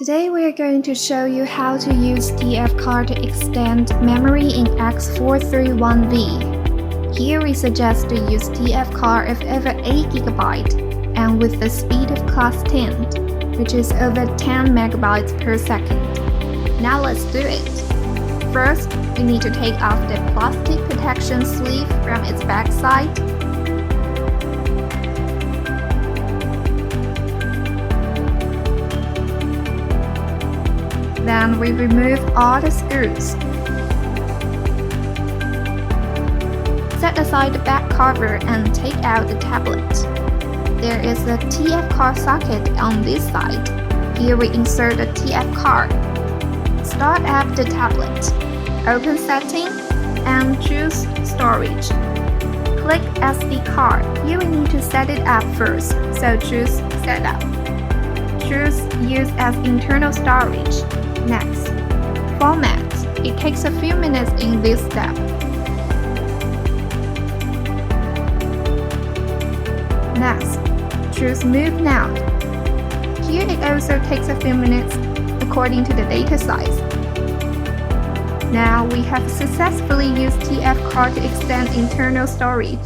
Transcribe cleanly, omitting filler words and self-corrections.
Today we are going to show you how to use TF card to extend memory in X431V. Here we suggest to use TF card of over 8GB and with the speed of class 10, which is over 10 MB per second. Now let's do it. First, we need to take off the plastic protection sleeve from its backside. Then we remove all the screws. Set aside the back cover and take out the tablet. There is a TF card socket on this side. Here we insert the TF card. Start up the tablet. Open Setting and choose Storage. Click SD card. Here we need to set it up first, so choose Setup. Choose Use as internal storage. Next, Format. It takes a few minutes in this step. Next, choose Move Now. Here it also takes a few minutes according to the data size. Now we have successfully used TF card to extend internal storage.